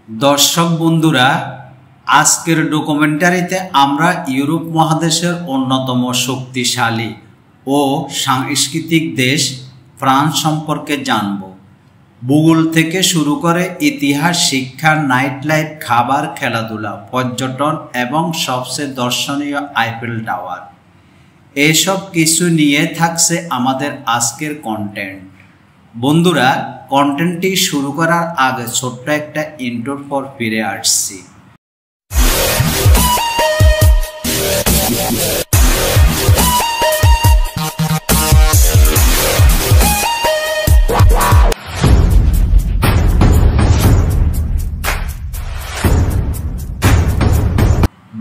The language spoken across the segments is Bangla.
दर्शक बंधुरा आजकेर डकुमेंटारिते आमरा यूरोप महादेशेर अन्यतम शक्तिशाली और सांस्कृतिक देश फ्रांस सम्पर्के जानब। भूगोल थेके शुरू करे इतिहास, शिक्षा, नाइट लाइफ, खाबार, खेलाधुला, पर्यटन एवं सबसे दर्शनीय आईफेल टावर एसब किछु निये थाकছে आमादेर आजकेर कन्टेंट। बंधुरा कन्टेंटटी शुरू करार आगे छोट्ट एकटा इंट्रोर पर फिरे आसছি।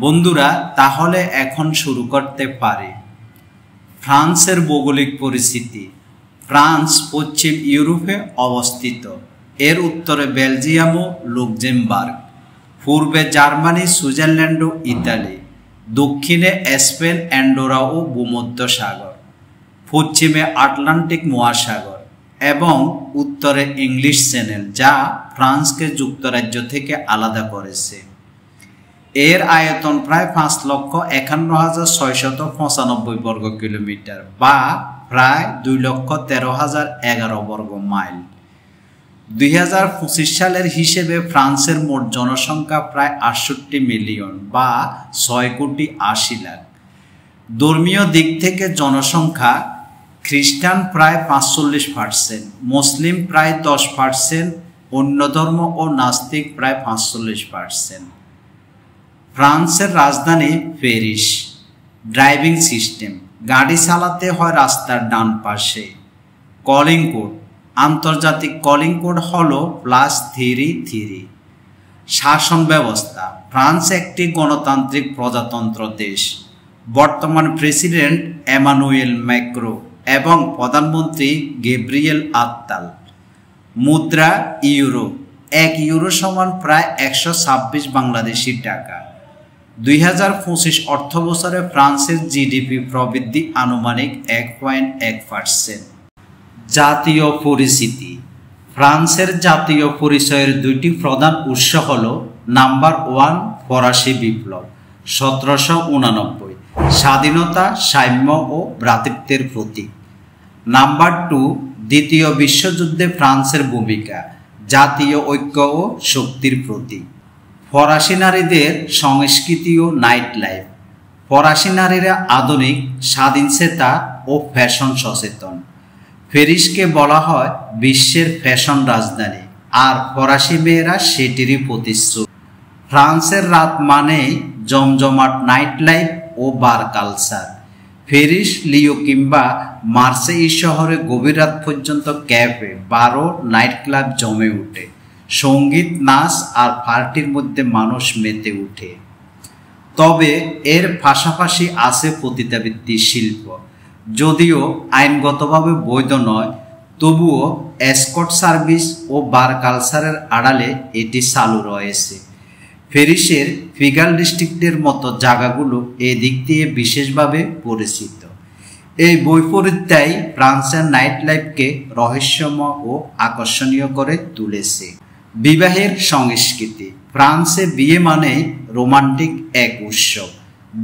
बंधुरा ताहले एखन शुरू करते पारी। फ्रांसेर भौगोलिक परिस्थिति। फ्रांस पश्चिम यूरोपे अवस्थित। एर उत्तरे बेलजियम और लुक्सेमबार्ग, पूर्वे जार्मानी, सुइजारलैंड और इटाली, दक्षिणे स्पेन, एंडोरा और भूमध्य सागर, पश्चिमे आटलान्टिक महासागर एवं उत्तरे इंग्लिश चैनल जा फ्रांस के যুক্তরাজ্য থেকে আলাদা করেছে। एर आयतन प्राय 5,51,695 वर्ग किलोमीटर बा प्राय 2,13,011 वर्ग माइल। 2025 सालेर हिसेबे फ्रांसेर मोट जनसंख्या प्राय 68 मिलियन बा 6,80,00,000। धर्मीय दिक थेके जनसंख्या ख्रिस्टान प्राय 45%, मुसलिम प्राय 10%, अन्य धर्म और नास्तिक प्राय 45%। फ्रांसेर राजधानी पेरिस। ड्राइविंग सिस्टेम गाड़ी चालाते हैं रास्तार डान पाशे। कलिंग कोड आंतर्जातिक कलिंग कोड हलो +33। शासन व्यवस्था फ्रांस एकटी गणतांत्रिक प्रजातंत्र देश। बर्तमान प्रेसिडेंट एमानुएल मैक्रो एवं प्रधानमंत्री गैब्रिएल आत्ताल। मुद्रा यूरो। 1 यूरो समान प्राय 126 बांग्लादेशी टाका। 2025 अर्थ बछरे फ्रांसेर जीडीपी प्रबृद्धि आनुमानिक 1.1%। जातीय परिचिति। फ्रांसेर जातीय परिचयेर दुइटी प्रधान उत्स हलो नम्बर 1 फरासी विप्लव 1789, स्वाधीनता, साम्य और भ्रातृत्वेर प्रतीक। नम्बर 2 द्वितीय विश्वयुद्धे फ्रांसेर भूमिका, जातीय ऐक्य और शक्तिर प्रतीक। फरासी नारीदेर संस्कृति और नाइट लाइफ। फरासी नारीरा आधुनिक, स्वाधीनचेता और फैशन सचेतन। पेरिस के बला हय विश्वेर फैशन राजधानी और फरासी मेয়েরা सेटिरই प्रतिश्रुति। फ्रांसेर रात मानेই जमजमाट नाइट लाइफ और बार कालचार। पेरिस, लियो किंबा मार्सेई शहरे गभीर रात पर्यन्त कैफे, बार और नाइट क्लाब जमे उठे। संगीत, नाच और पार्टिर मध्य मानुष मेते उठे। तबे एर पाशापाशी आछे पतिताबृत्ति शिल्प। यदिओ आईनगतभावे वैध नय, तबुओ एस्कर्ट सार्विस और बार कालचारेर आड़ाले एटी चालू रयेछे। पेरिसेर फिगाल डिस्ट्रिक्टेर मतो जायगागुलो ए दिक दिये विशेषभावे परिचित। এই বৈপরীত্যই फ्रांसेर नाइट लाइफके रहस्यमय और आकर्षणीय करे तुलेছে। विवाहेर संस्कृति। फ्रांसे बिये माने रोमांटिक एक उत्सव।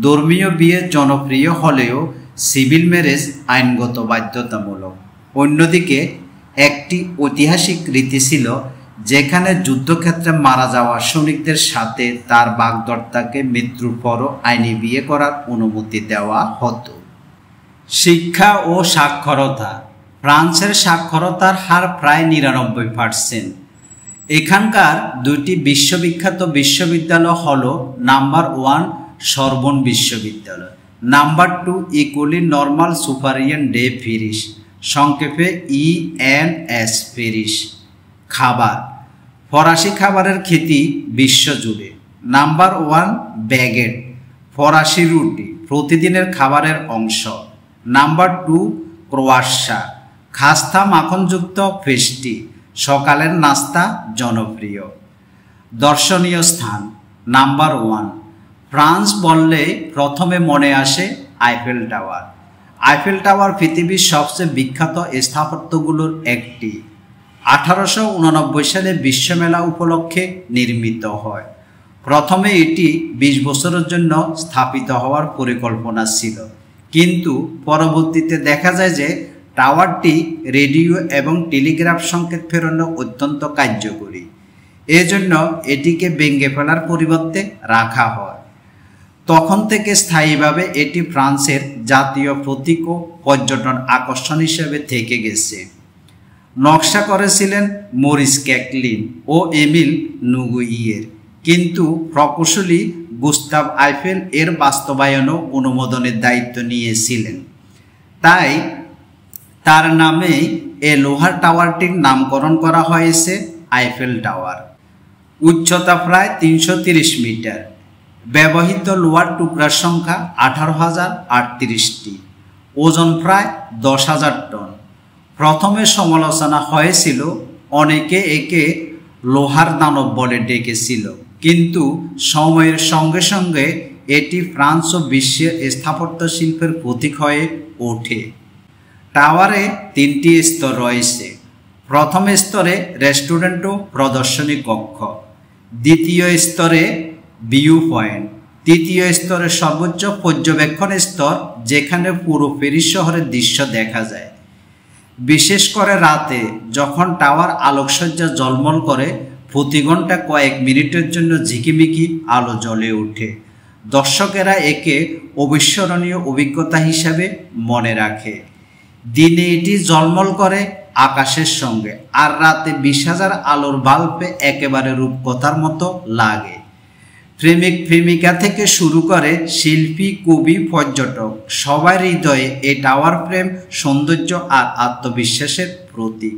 धर्मीय बिये जनप्रिय हलेও सिविल मैरेज आईनगत बाध्यतामूलक। अन्यदिके एकटी ऐतिहासिक रीति छिलो जेखाने युद्धक्षेत्रे मारा जाওয়া सैनिकদের साथे तार बागदत्ताके मृत्युर परও आईनी बिये करार अनुमति देওয়া हतो। शिक्षा और साक्षरता। फ्रांसेर साक्षरतार हार प्राय 99%। एखानकार दुइटी विश्वविख्यात विश्वविद्यालय हलो नम्बर 1 सरबन विश्वविद्यालय, number 2 Ecole Normale Superieure de Paris, संक्षेपे ENS पेरिस। खाबार फरासी खाबारेर ख्याति विश्वजुड़े। नम्बर 1 बैगेट फरासी रुटी प्रतिदिनेर खाबारेर अंश। नम्बर 2 क्रोआसा खास्ता माखनयुक्त पेस्ट्री सकालेर नास्ता जनप्रिय। दर्शनीय स्थान। नम्बर 1 फ्रांस बोलले प्रथमे मने आसे आईफेल टावर। आईफेल टावर पृथिवीर सबचेये विख्यात स्थापत्यगुलोर एकटी। 1889 সালে বিশ্বমেলা উপলক্ষে নির্মিত হয়। প্রথমে এটি 20 বছরের জন্য স্থাপিত হওয়ার পরিকল্পনা ছিল, কিন্তু পরবর্তীতে দেখা যায় যে টাওয়ারটি রেডিও এবং টেলিগ্রাফ সংকেত প্রেরণে অত্যন্ত কার্যকরী। এজন্য এটিকে ভেঙে ফেলার পরিবর্তে রাখা হয়। তখন থেকে স্থায়ীভাবে এটি ফ্রান্সের জাতীয় প্রতীক ও পর্যটন আকর্ষণ হিসেবে থেকে গেছে। নকশা করেছিলেন মরিস ক্যাকলিন ও এমিল নুগুইয়ের, কিন্তু প্রকৌশলী গুস্তাভ আইফেল এর বাস্তবায়ন ও অনুমোদনের দায়িত্ব নিয়েছিলেন। তাই তার নামে এ লোহার টাওয়ারটির নামকরণ করা হয়েছে আইফেল টাওয়ার। উচ্চতা প্রায় 330 মিটার। ব্যবহৃত লোহার টুকরার সংখ্যা 18,038টি। ওজন প্রায় 10,000 টন। প্রথমে সমালোচনা হয়েছিল, অনেকে একে লোহার দানব বলে ডেকেছিল, কিন্তু সময়ের সঙ্গে সঙ্গে এটি ফ্রান্স ও বিশ্বের স্থাপত্য শিল্পের প্রতীক হয়ে ওঠে। টাওয়ারে 3টি স্তর রয়েছে। প্রথম স্তরে রেস্টুরেন্ট ও প্রদর্শনী কক্ষ, দ্বিতীয় স্তরে ভিউ পয়েন্ট, তৃতীয় স্তরে সর্বোচ্চ পর্যবেক্ষণ স্তর যেখানে পুরো প্যারিস শহরের দৃশ্য দেখা যায়। বিশেষ করে রাতে যখন টাওয়ার আলোকসজ্জা ঝলমল করে, প্রতি ঘন্টা কয়েক মিনিটের জন্য ঝিকিমিকি আলো জ্বলে ওঠে। দর্শকেরা একে অবিস্মরণীয় অভিজ্ঞতা হিসাবে মনে রাখে। দিনে এটি ঝলমল করে আকাশের সঙ্গে, আর রাতে 20,000 আলোর বাল্বে একেবারে রূপকথার মতো লাগে। প্রেমিক প্রেমিকা থেকে শুরু করে শিল্পী, কবি, পর্যটক সবার হৃদয়ে এই টাওয়ার প্রেম, সৌন্দর্য আর আত্মবিশ্বাসের প্রতীক।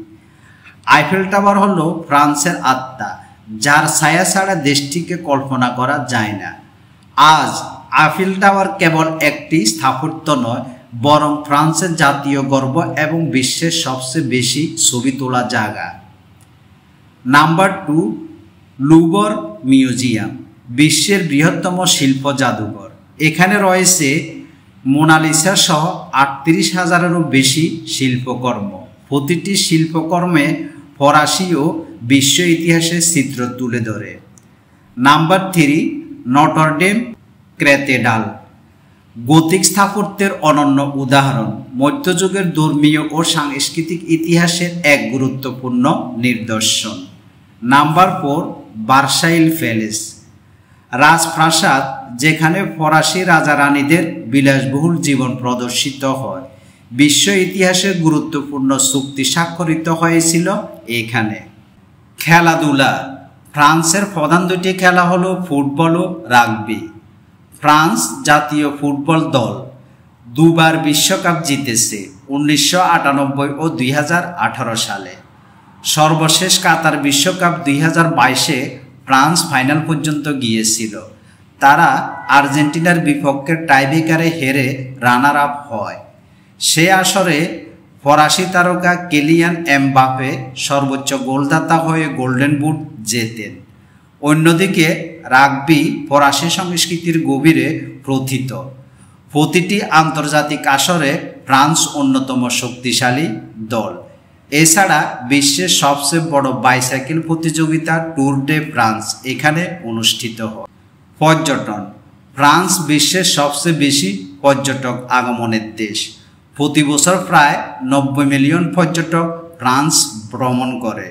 আইফেল টাওয়ার হলো ফ্রান্সের আত্মা, যার ছায়া ছাড়া দেশটিকে কল্পনা করা যায় না। আজ আইফেল টাওয়ার কেবল একটি স্থাপত্য নয়, বরং ফ্রান্সের জাতীয় গর্ব এবং বিশ্বের সবচেয়ে বেশি ছবি তোলা জায়গা। নাম্বার 2, লুভর মিউজিয়াম, বিশ্বের বৃহত্তম শিল্প জাদুঘর। এখানে রয়েছে মোনালিসা সহ 38,000-এরও বেশি শিল্পকর্ম। প্রতিটি শিল্পকর্মে ফরাসি ও বিশ্ব ইতিহাসের চিত্র তুলে ধরে। নাম্বার 3, নটরডেম ক্যাথেড্রাল, গথিক স্থাপত্যের অনন্য উদাহরণ, মধ্যযুগের ধর্মীয় ও সাংস্কৃতিক ইতিহাসের এক গুরুত্বপূর্ণ নিদর্শন। নাম্বার 4, ভার্সাইল প্যালেস, রাজপ্রাসাদ যেখানে ফরাসি রাজা রানীদের বিলাসবহুল জীবন প্রদর্শিত হয়। বিশ্ব ইতিহাসের গুরুত্বপূর্ণ চুক্তি স্বাক্ষরিত হয়েছিল এখানে। খেলাধুলা, ফ্রান্সের প্রধান দুটি খেলা হলো ফুটবল ও রাগবি। ফ্রান্স জাতীয় ফুটবল দল দুবার বিশ্বকাপ জিতেছে, 1998 ও 2018 সালে। সর্বশেষ কাতার বিশ্বকাপ 2022-এ ফ্রান্স ফাইনাল পর্যন্ত গিয়েছিল। তারা আর্জেন্টিনার বিপক্ষে টাইব্রেকারে হেরে রানার আপ হয়। সে আসরে ফরাসি তারকা কিলিয়ান এমবাপে সর্বোচ্চ গোলদাতা হয়ে গোল্ডেন বুট জেতেন। অন্যদিকে রাগবি ফরাসি সংস্কৃতির গভীরে প্রথিত। প্রতিটি আন্তর্জাতিক আসরে ফ্রান্স অন্যতম শক্তিশালী দল। এছাড়া বিশ্বের সবচেয়ে বড় বাইসাইকেল প্রতিযোগিতা ট্যুর ডে ফ্রান্স এখানে অনুষ্ঠিত হয়। পর্যটন, ফ্রান্স বিশ্বের সবচেয়ে বেশি পর্যটক আগমনের দেশ। প্রতি বছর প্রায় 90 মিলিয়ন পর্যটক ফ্রান্স ভ্রমণ করে।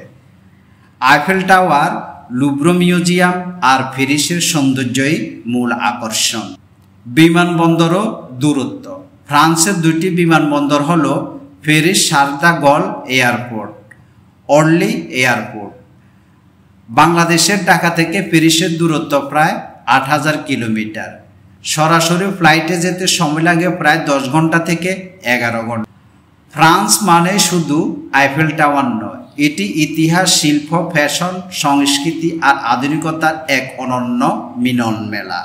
আইফেল টাওয়ার, লুভর মিউজিয়াম আর প্যারিসের সৌন্দর্যই মূল আকর্ষণ। বিমানবন্দর ও দূরত্ব, ফ্রান্সের 2টি বিমানবন্দর হল প্যারিস শার্ল দ্য গল এয়ারপোর্ট, অর্লি এয়ারপোর্ট। বাংলাদেশের ঢাকা থেকে প্যারিসের দূরত্ব প্রায় 8,000 কিলোমিটার। সরাসরি ফ্লাইটে যেতে সময় লাগে প্রায় 10 ঘন্টা থেকে 11 ঘন্টা। ফ্রান্স মানে শুধু আইফেল টাওয়ার নয়, এটি ইতিহাস, শিল্প, ফ্যাশন, সংস্কৃতি আর আধুনিকতার এক অনন্য মিলন মেলা।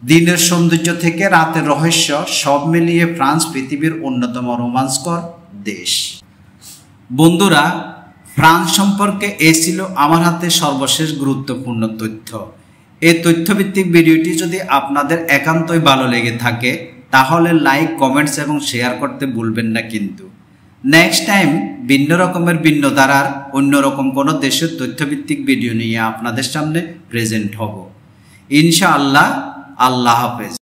দিনের সৌন্দর্য থেকে রাতের রহস্য, সব মিলিয়ে ফ্রান্স পৃথিবীর অন্যতম রোমাঞ্চকর দেশ। বন্ধুরা, ফ্রান্স সম্পর্কে এ ছিল আমার হাতে সর্বশেষ গুরুত্বপূর্ণ তথ্য। এই তথ্যভিত্তিক ভিডিওটি যদি আপনাদের একান্তই ভালো লেগে থাকে তাহলে লাইক, কমেন্টস এবং শেয়ার করতে ভুলবেন না। কিন্তু নেক্সট টাইম ভিন্ন রকমের ভিন্ন ধারার অন্যরকম কোনো দেশের তথ্যভিত্তিক ভিডিও নিয়ে আপনাদের সামনে প্রেজেন্ট হব ইনশাআল্লাহ। আল্লাহ হাফেজ।